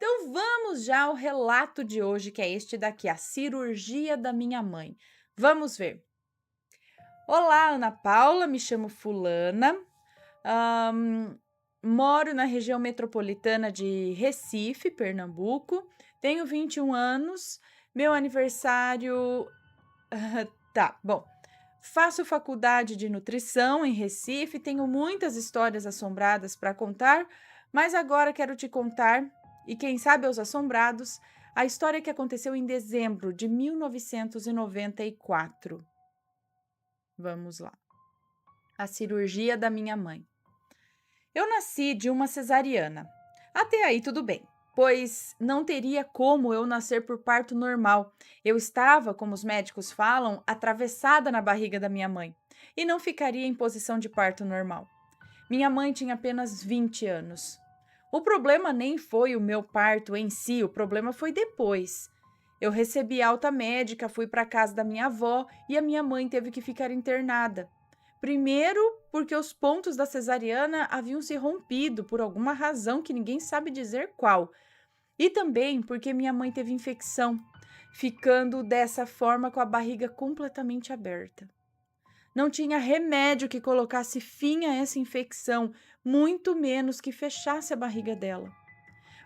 Então vamos já ao relato de hoje, que é este daqui, a cirurgia da minha mãe. Vamos ver. Olá, Ana Paula, me chamo Fulana, ahn, moro na região metropolitana de Recife, Pernambuco, tenho 21 anos, meu aniversário. Tá, bom. Faço faculdade de nutrição em Recife, tenho muitas histórias assombradas para contar, mas agora quero te contar, e quem sabe aos assombrados, a história que aconteceu em dezembro de 1994. Vamos lá. A cirurgia da minha mãe. Eu nasci de uma cesariana. Até aí tudo bem, pois não teria como eu nascer por parto normal. Eu estava, como os médicos falam, atravessada na barriga da minha mãe e não ficaria em posição de parto normal. Minha mãe tinha apenas 20 anos. O problema nem foi o meu parto em si, o problema foi depois. Eu recebi alta médica, fui para casa da minha avó e a minha mãe teve que ficar internada. Primeiro, porque os pontos da cesariana haviam se rompido por alguma razão que ninguém sabe dizer qual. E também porque minha mãe teve infecção, ficando dessa forma com a barriga completamente aberta. Não tinha remédio que colocasse fim a essa infecção, muito menos que fechasse a barriga dela.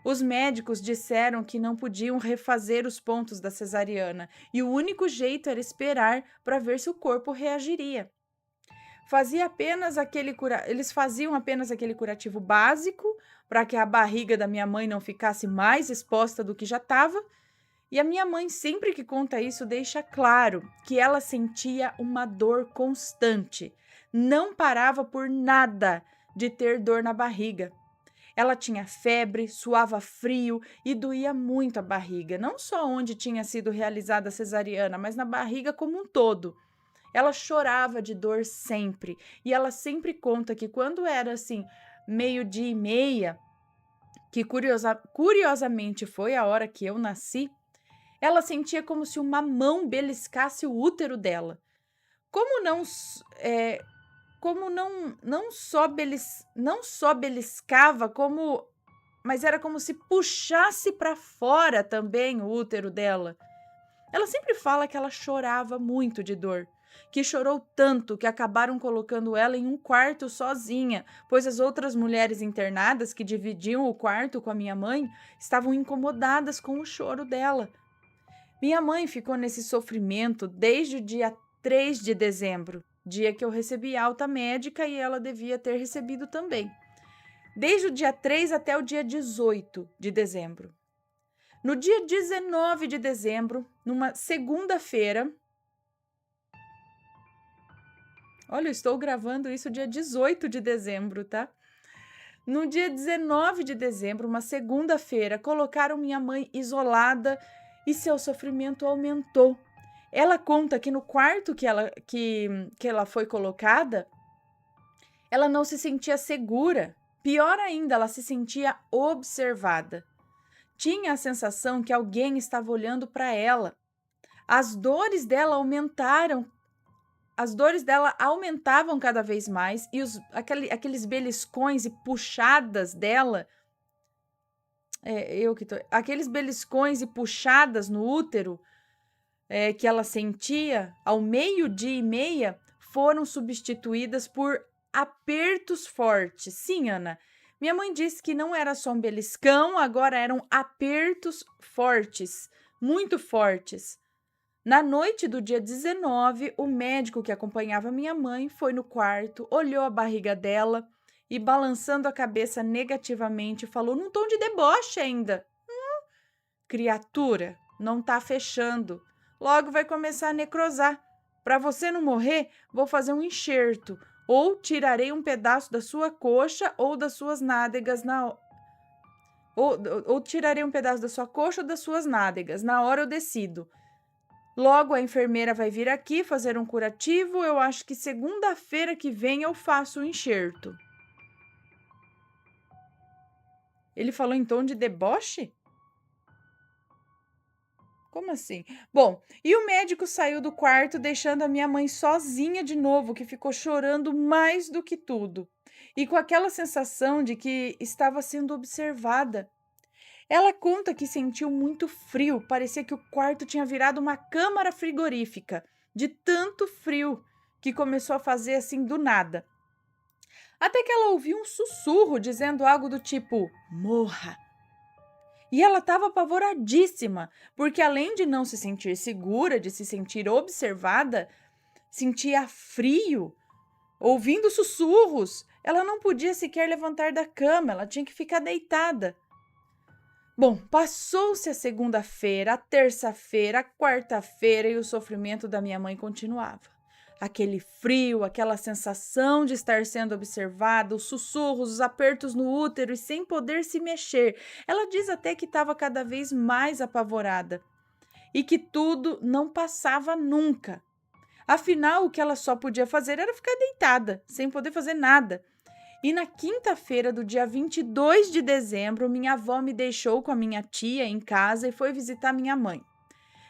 Os médicos disseram que não podiam refazer os pontos da cesariana e o único jeito era esperar para ver se o corpo reagiria. Eles faziam apenas aquele curativo básico para que a barriga da minha mãe não ficasse mais exposta do que já estava. E a minha mãe, sempre que conta isso, deixa claro que ela sentia uma dor constante. Não parava por nada de ter dor na barriga. Ela tinha febre, suava frio e doía muito a barriga, não só onde tinha sido realizada a cesariana, mas na barriga como um todo. Ela chorava de dor sempre, e ela sempre conta que quando era assim, meio-dia e meia, que curiosamente foi a hora que eu nasci, ela sentia como se uma mão beliscasse o útero dela. Como não, como não só beliscava, mas era como se puxasse para fora também o útero dela. Ela sempre fala que ela chorava muito de dor, que chorou tanto que acabaram colocando ela em um quarto sozinha, pois as outras mulheres internadas que dividiam o quarto com a minha mãe estavam incomodadas com o choro dela. Minha mãe ficou nesse sofrimento desde o dia 3 de dezembro, dia que eu recebi alta médica e ela devia ter recebido também. Desde o dia 3 até o dia 18 de dezembro. No dia 19 de dezembro, numa segunda-feira. Olha, eu estou gravando isso dia 18 de dezembro, tá? No dia 19 de dezembro, uma segunda-feira, colocaram minha mãe isolada e seu sofrimento aumentou. Ela conta que no quarto que ela foi colocada, ela não se sentia segura. Pior ainda, ela se sentia observada. Tinha a sensação que alguém estava olhando para ela. As dores dela aumentavam cada vez mais e aqueles beliscões e puxadas dela, aqueles beliscões e puxadas no útero que ela sentia ao meio-dia e meia foram substituídas por apertos fortes. Sim, Ana, minha mãe disse que não era só um beliscão, agora eram apertos fortes, muito fortes. Na noite do dia 19, o médico que acompanhava minha mãe foi no quarto, olhou a barriga dela e, balançando a cabeça negativamente, falou num tom de deboche ainda: criatura, não tá fechando. Logo vai começar a necrosar. Para você não morrer, vou fazer um enxerto, ou tirarei um pedaço da sua coxa ou das suas nádegas ou tirarei um pedaço da sua coxa ou das suas nádegas. Na hora eu decido. Logo a enfermeira vai vir aqui fazer um curativo. Eu acho que segunda-feira que vem eu faço o enxerto. Ele falou em tom de deboche? Como assim? Bom, e o médico saiu do quarto, deixando a minha mãe sozinha de novo, que ficou chorando mais do que tudo, e com aquela sensação de que estava sendo observada. Ela conta que sentiu muito frio, parecia que o quarto tinha virado uma câmara frigorífica, de tanto frio que começou a fazer assim do nada. Até que ela ouviu um sussurro dizendo algo do tipo: morra. E ela estava apavoradíssima, porque além de não se sentir segura, de se sentir observada, sentia frio, ouvindo sussurros. Ela não podia sequer levantar da cama, ela tinha que ficar deitada. Bom, passou-se a segunda-feira, a terça-feira, a quarta-feira e o sofrimento da minha mãe continuava. Aquele frio, aquela sensação de estar sendo observada, os sussurros, os apertos no útero e sem poder se mexer. Ela diz até que estava cada vez mais apavorada e que tudo não passava nunca. Afinal, o que ela só podia fazer era ficar deitada, sem poder fazer nada. E na quinta-feira do dia 22 de dezembro, minha avó me deixou com a minha tia em casa e foi visitar minha mãe.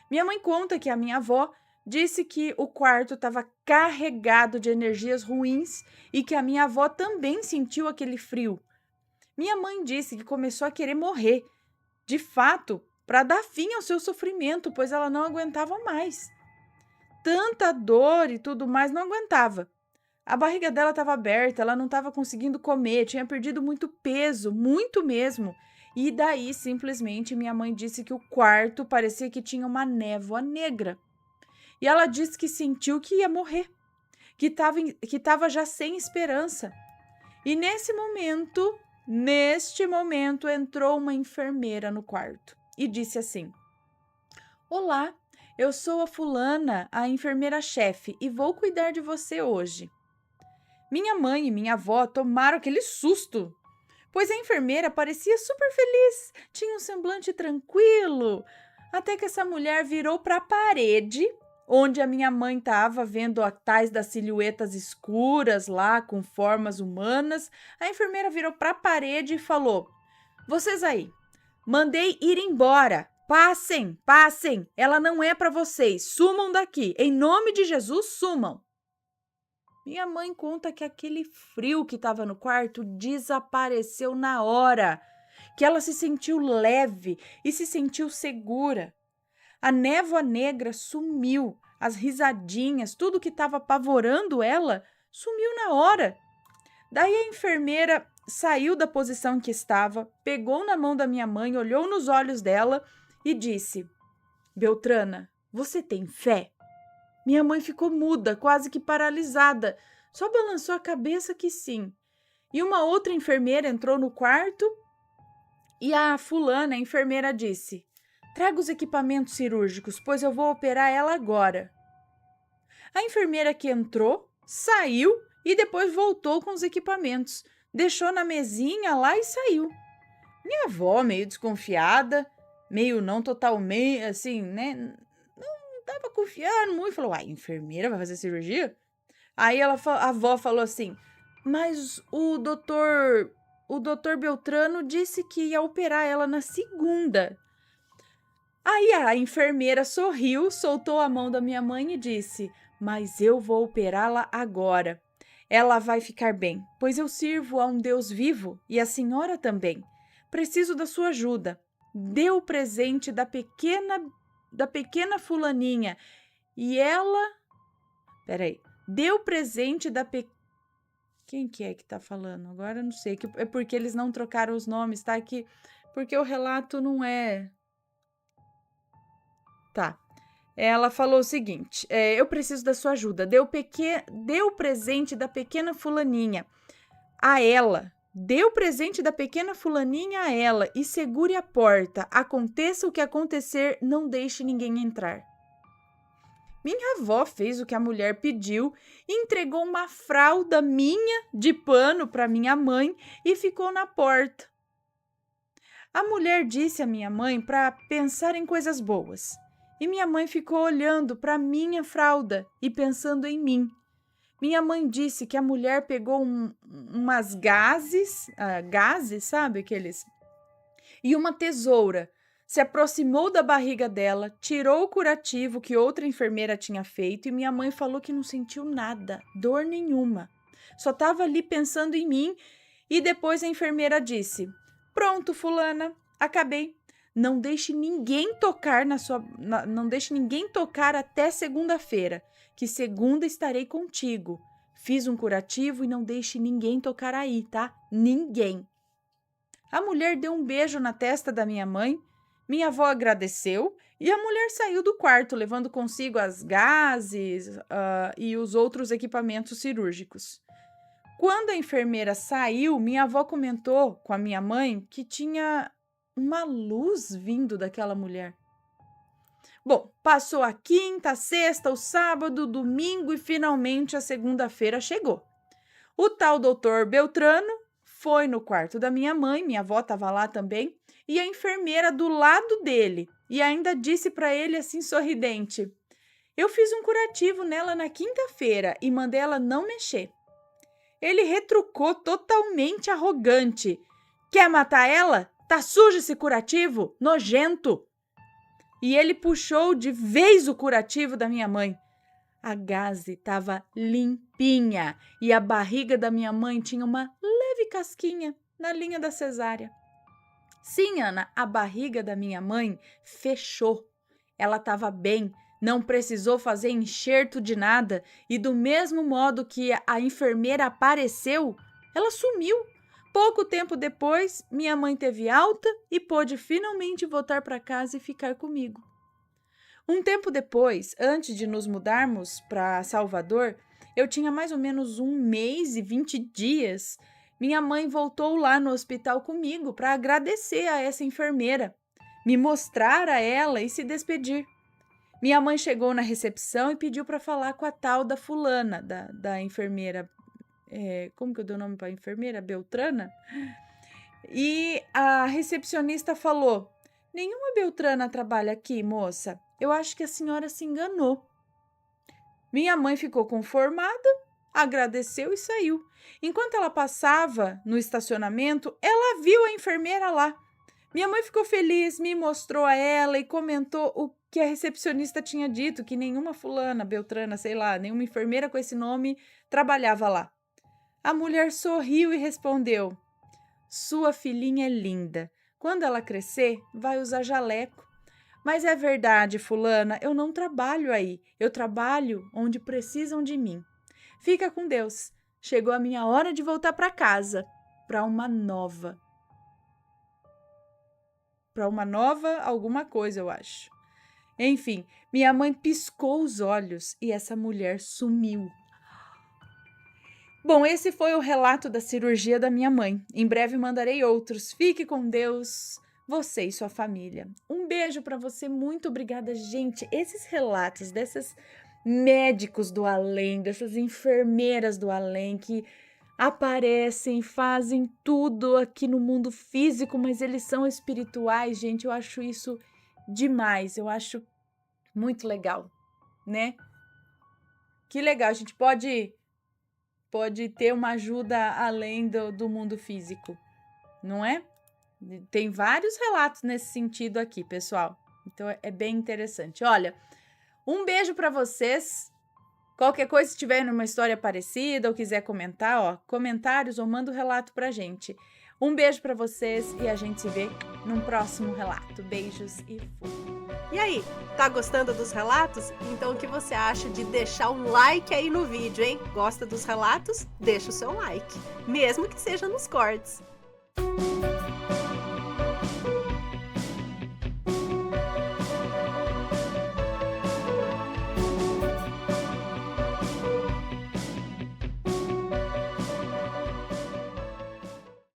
Minha mãe conta que a minha avó disse que o quarto estava carregado de energias ruins e que a minha avó também sentiu aquele frio. Minha mãe disse que começou a querer morrer, de fato, para dar fim ao seu sofrimento, pois ela não aguentava mais. Tanta dor e tudo mais, não aguentava. A barriga dela estava aberta, ela não estava conseguindo comer, tinha perdido muito peso, muito mesmo. E daí, simplesmente, minha mãe disse que o quarto parecia que tinha uma névoa negra. E ela disse que sentiu que ia morrer, que estava já sem esperança. E neste momento, entrou uma enfermeira no quarto e disse assim: olá, eu sou a fulana, a enfermeira-chefe, e vou cuidar de você hoje. Minha mãe e minha avó tomaram aquele susto, pois a enfermeira parecia super feliz, tinha um semblante tranquilo, até que essa mulher virou para a parede, onde a minha mãe estava vendo tais das silhuetas escuras lá, com formas humanas. A enfermeira virou para a parede e falou: vocês aí, mandei ir embora. Passem, passem, ela não é para vocês, sumam daqui, em nome de Jesus, sumam. Minha mãe conta que aquele frio que estava no quarto desapareceu na hora, que ela se sentiu leve e se sentiu segura. A névoa negra sumiu, as risadinhas, tudo que estava apavorando ela, sumiu na hora. Daí a enfermeira saiu da posição que estava, pegou na mão da minha mãe, olhou nos olhos dela e disse: Beltrana, você tem fé? Minha mãe ficou muda, quase que paralisada, só balançou a cabeça que sim. E uma outra enfermeira entrou no quarto e a fulana, a enfermeira, disse: traga os equipamentos cirúrgicos, pois eu vou operar ela agora. A enfermeira que entrou, saiu e depois voltou com os equipamentos, deixou na mesinha lá e saiu. Minha avó, meio desconfiada, meio não totalmente, assim, né? Tava confiando muito, falou: uai, enfermeira vai fazer cirurgia? Aí a avó falou assim: mas o doutor Beltrano disse que ia operar ela na segunda. Aí a enfermeira sorriu, soltou a mão da minha mãe e disse: mas eu vou operá-la agora. Ela vai ficar bem, pois eu sirvo a um Deus vivo e a senhora também. Preciso da sua ajuda. Dê o presente da pequena fulaninha. E ela... Peraí. Dê o presente da Quem que é que tá falando? Agora eu não sei. É porque eles não trocaram os nomes, tá? Porque o relato não é... Tá. Ela falou o seguinte: eu preciso da sua ajuda. Dê o presente da pequena fulaninha a ela. Dê o presente da pequena fulaninha a ela e segure a porta. Aconteça o que acontecer, não deixe ninguém entrar. Minha avó fez o que a mulher pediu e entregou uma fralda minha de pano para minha mãe e ficou na porta. A mulher disse à minha mãe para pensar em coisas boas. E minha mãe ficou olhando para minha fralda e pensando em mim. Minha mãe disse que a mulher pegou umas gases, sabe aqueles? E uma tesoura, se aproximou da barriga dela, tirou o curativo que outra enfermeira tinha feito e minha mãe falou que não sentiu nada, dor nenhuma. Só estava ali pensando em mim e depois a enfermeira disse: pronto, fulana, Acabei. Não deixe ninguém tocar não deixe ninguém tocar até segunda-feira, que segunda estarei contigo. Fiz um curativo e não deixe ninguém tocar aí, tá? Ninguém. A mulher deu um beijo na testa da minha mãe, minha avó agradeceu e a mulher saiu do quarto, levando consigo as gases, e os outros equipamentos cirúrgicos. Quando a enfermeira saiu, minha avó comentou com a minha mãe que tinha uma luz vindo daquela mulher. Bom, passou a quinta, a sexta, o sábado, o domingo e finalmente a segunda-feira chegou. O tal doutor Beltrano foi no quarto da minha mãe, minha avó estava lá também, e a enfermeira do lado dele, e ainda disse para ele assim sorridente: eu fiz um curativo nela na quinta-feira e mandei ela não mexer. Ele retrucou totalmente arrogante: quer matar ela? Tá sujo esse curativo? Nojento! E ele puxou de vez o curativo da minha mãe. A gaze estava limpinha e a barriga da minha mãe tinha uma leve casquinha na linha da cesárea. Sim, Ana, a barriga da minha mãe fechou. Ela estava bem, não precisou fazer enxerto de nada e do mesmo modo que a enfermeira apareceu, ela sumiu. Pouco tempo depois, minha mãe teve alta e pôde finalmente voltar para casa e ficar comigo. Um tempo depois, antes de nos mudarmos para Salvador, eu tinha mais ou menos 1 mês e 20 dias. Minha mãe voltou lá no hospital comigo para agradecer a essa enfermeira, me mostrar a ela e se despedir. Minha mãe chegou na recepção e pediu para falar com a tal da fulana, da enfermeira. Como que eu dei o nome para a enfermeira? Beltrana? E a recepcionista falou: nenhuma Beltrana trabalha aqui, moça. Eu acho que a senhora se enganou. Minha mãe ficou conformada, agradeceu e saiu. Enquanto ela passava no estacionamento, ela viu a enfermeira lá. Minha mãe ficou feliz, me mostrou a ela e comentou o que a recepcionista tinha dito, que nenhuma fulana, Beltrana, sei lá, nenhuma enfermeira com esse nome trabalhava lá. A mulher sorriu e respondeu: sua filhinha é linda. Quando ela crescer, vai usar jaleco. Mas é verdade, fulana, eu não trabalho aí. Eu trabalho onde precisam de mim. Fica com Deus. Chegou a minha hora de voltar para casa. Para uma nova. Para uma nova alguma coisa, eu acho. Enfim, minha mãe piscou os olhos e essa mulher sumiu. Bom, esse foi o relato da cirurgia da minha mãe. Em breve mandarei outros. Fique com Deus, você e sua família. Um beijo para você, muito obrigada, gente. Esses relatos desses médicos do além, dessas enfermeiras do além que aparecem, fazem tudo aqui no mundo físico, mas eles são espirituais, gente. Eu acho isso demais, eu acho muito legal, né? Que legal, a gente pode ter uma ajuda além do mundo físico, não é? Tem vários relatos nesse sentido aqui, pessoal. Então, é bem interessante. Olha, um beijo para vocês. Qualquer coisa, se tiver uma história parecida ou quiser comentar, comentários ou manda um relato pra gente. Um beijo para vocês e a gente se vê num próximo relato. Beijos e fui. E aí, tá gostando dos relatos? Então o que você acha de deixar um like aí no vídeo, hein? Gosta dos relatos? Deixa o seu like, mesmo que seja nos cortes.